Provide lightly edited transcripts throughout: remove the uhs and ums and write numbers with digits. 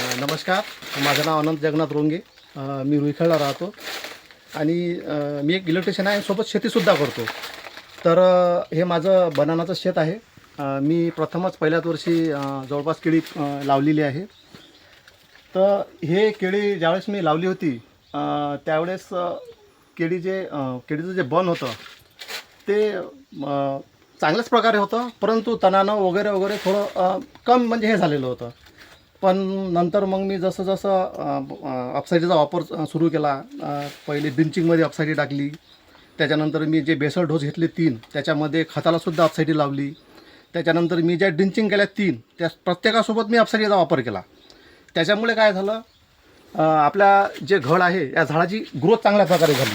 नमस्कार. माझं नाव अनंत जगन्नाथ रोंगे. मी रुईखेडला राहतो आणि मी एक इलेक्ट्रिशियन आहे, सोबत शेतीसुद्धा करतो. तर हे माझं बनानाचं शेत आहे. मी प्रथमच पहिल्याच वर्षी जवळपास केळी लावलेली आहे. तर हे केळी ज्यावेळेस मी लावली होती त्यावेळेस केळीचं जे बन होतं ते चांगल्याच प्रकारे होतं, परंतु तणानं वगैरे थोडं कम म्हणजे हे झालेलं होतं. पण नंतर मग मी जसं अपसाईडीचा वापर सुरू केला. पहिले ड्रिंचिंगमध्ये अपसाईडी टाकली, त्याच्यानंतर मी जे बेसल डोस घेतले 3, त्याच्यामध्ये खतालासुद्धा अपसाईडी लावली. त्याच्यानंतर मी ज्या ड्रिंचिंग केल्या 3, त्या प्रत्येकासोबत मी अपसाईडीचा वापर केला. त्याच्यामुळे काय झालं, आपल्या जे घड आहे या झाडाची ग्रोथ चांगल्या प्रकारे झाली.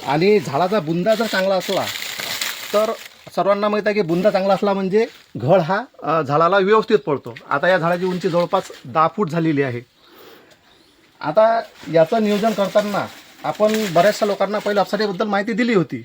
आणि झाडाचा बुंदा जर चांगला असला तर सर्वांना माहीत आहे की बुंदा चांगला असला म्हणजे घड हा झाडाला व्यवस्थित पडतो. आता या झाडाची उंची जवळपास 10 फूट झालेली आहे. आता याचं नियोजन करताना आपण बऱ्याचशा लोकांना पहिलं अपसाईडीबद्दल माहिती दिली होती.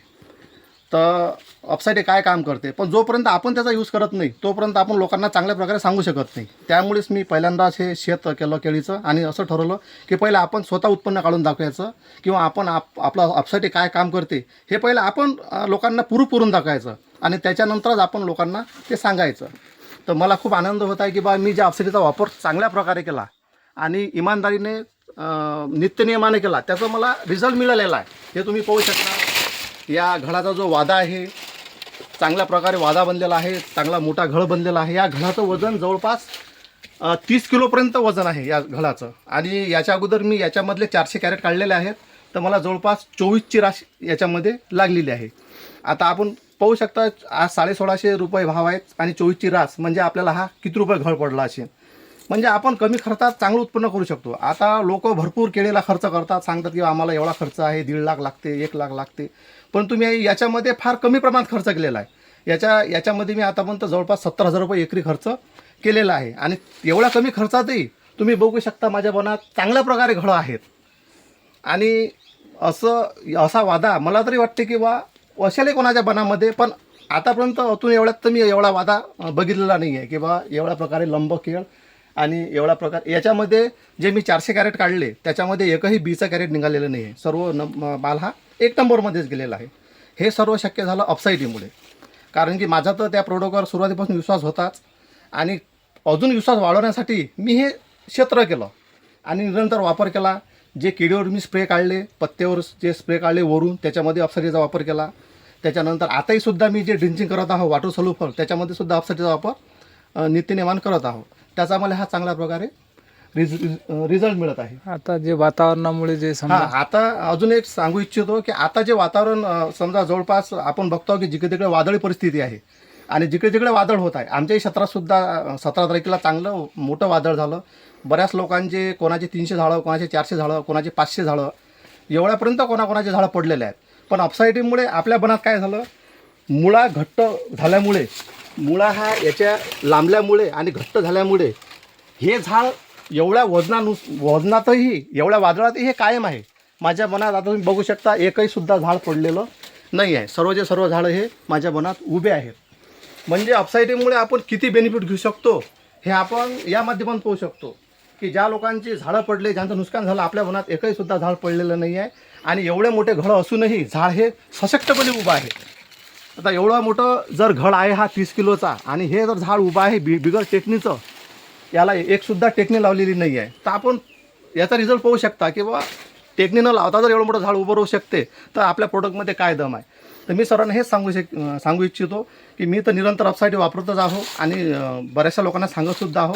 तर अपसाईडी काय काम करते, पण जोपर्यंत आपण त्याचा यूज करत नाही तोपर्यंत आपण लोकांना चांगल्या प्रकारे सांगू शकत नाही. त्यामुळेच मी पहिल्यांदाच हे शेत केलं केळीचं आणि असं ठरवलं की पहिलं आपण स्वतः उत्पन्न काढून दाखवायचं किंवा आपण आपलं अपसाईडी काय काम करते हे पहिलं आपण लोकांना पुरून दाखवायचं आणि त्याच्यानंतरच आपण लोकांना ते सांगायचं. तर मला खूप आनंद होत आहे की बा मी ज्या अपसाईडीचा वापर चांगल्या प्रकारे केला आणि इमानदारीने नित्यनियमाने केला, त्याचा मला रिझल्ट मिळालेला आहे. हे तुम्ही पाहू शकता. या घडाचा जो वादा आहे चांगल्या प्रकारे वादा बनलेला आहे, चांगला मोठा घड बनलेला आहे. या घडाचं वजन जवळपास 30 किलोपर्यंत वजन आहे या घडाचं. आणि याच्या अगोदर मी याच्यामधले 400 कॅरेट काढलेले आहेत. तर मला जवळपास 24ची राशी याच्यामध्ये लागलेली आहे. आता आपण पाहू शकता आज 1650 रुपये भाव आहेत आणि 24ची रास म्हणजे आपल्याला हा किती रुपये घड पडला असेल. म्हणजे आपण कमी खर्चात चांगलं उत्पन्न करू शकतो. आता लोक भरपूर केळीला खर्च करतात, सांगतात की आम्हाला एवढा खर्च आहे, 1.5 लाख लागते, 1 लाख लागते. पण तुम्ही याच्यामध्ये फार कमी प्रमाणात खर्च केलेला आहे. याच्यामध्ये मी आतापर्यंत जवळपास 70,000 रुपये एकरी खर्च केलेला आहे. आणि एवढ्या कमी खर्चातही तुम्ही बघू शकता माझ्या बनात चांगल्या प्रकारे घडं आहेत. आणि असा वादा मला तरी वाटते की बा असेल कोणाच्या बनामध्ये, पण आतापर्यंत अतून एवढ्यात तर मी एवढा वादा बघितलेला नाही आहे की बा एवढ्या प्रकारे लंब केळ आणि एवढा प्रकार. याच्यामध्ये जे मी 400 कॅरेट काढले त्याच्यामध्ये एकही बीचा कॅरेट निघालेलं नाही आहे. सर्व माल हा 1 नंबरमध्येच गेलेला आहे. हे सर्व शक्य झालं अपसाईडीमुळे. कारण की माझा तर त्या प्रोडक्टवर सुरुवातीपासून विश्वास होताच आणि अजून विश्वास वाढवण्यासाठी मी हे क्षेत्र केलं आणि निरंतर वापर केला. जे किडीवर मी स्प्रे काढले, पत्त्यावर जे स्प्रे काढले वरून, त्याच्यामध्ये अपसाईडीचा वापर केला. त्याच्यानंतर आताही सुद्धा मी जे ड्रिंचिंग करत आहो वॉटर सोल्युबल, त्याच्यामध्ये सुद्धा अपसाईडीचा वापर नित्यनेमान करत आहो. त्याचा मला हा चांगल्या प्रकारे रिझल्ट मिळत आहे. आता जे वातावरणामुळे जे आता अजून एक सांगू इच्छितो की आता जे वातावरण समजा जवळपास आपण बघतो की जिकडे तिकडे वादळी परिस्थिती आहे आणि जिकडे तिकडे वादळ होत आहे. आमच्याही क्षेत्रातसुद्धा 17 तारखेला चांगलं मोठं वादळ झालं. बऱ्याच लोकांचे कोणाचे 300 झाडं, कोणाचे 400 झाडं, कोणाचे 500 झाडं एवढ्यापर्यंत कोणाकोणाचे झाडं पडलेले आहेत. पण अपसाईडीमुळे आपल्या बनात काय झालं, मुळा घट्ट झाल्यामुळे, मुळा हा याच्या लांबल्यामुळे आणि घट्ट झाल्यामुळे हे झाड एवढ्या वजनातही एवढ्या वादळातही हे कायम आहे. माझ्या मनात आता तुम्ही बघू शकता एकही सुद्धा झाड पडलेलं नाही आहे. सर्व झाडं हे माझ्या मनात उभे आहेत. म्हणजे अपसाईडीमुळे आपण किती बेनिफिट घेऊ शकतो हे आपण या माध्यमातून पाहू शकतो की ज्या लोकांची झाडं पडले, ज्यांचं नुकसान झालं, आपल्या मनात एकही सुद्धा झाड पडलेलं नाही आहे. आणि एवढे मोठे घड असूनही झाड हे सशक्तपणे उभं आहे. आता एवढं मोठं जर घड आहे हा 30 किलोचा आणि हे जर झाड उभं आहे बिगर टेकनीचं, याला एकसुद्धा टेकनी लावलेली नाही आहे, तर आपण याचा रिझल्ट पाहू शकता की बाबा टेकनी न लावता जर एवढं मोठं झाड उभं राहू शकते तर आपल्या प्रोडक्टमध्ये काय दम आहे. तर मी सर्वांना हेच सांगू इच्छितो की मी तर निरंतर अपसाईडी वापरतच आहो आणि बऱ्याचशा लोकांना सांगतसुद्धा आहो.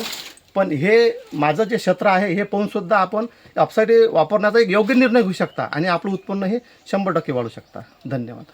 पण हे माझं जे क्षेत्र आहे हे पाहूनसुद्धा आपण अपसाईडी वापरण्याचा एक योग्य निर्णय घेऊ शकता आणि आपलं उत्पन्न हे 100% वाढू शकता. धन्यवाद.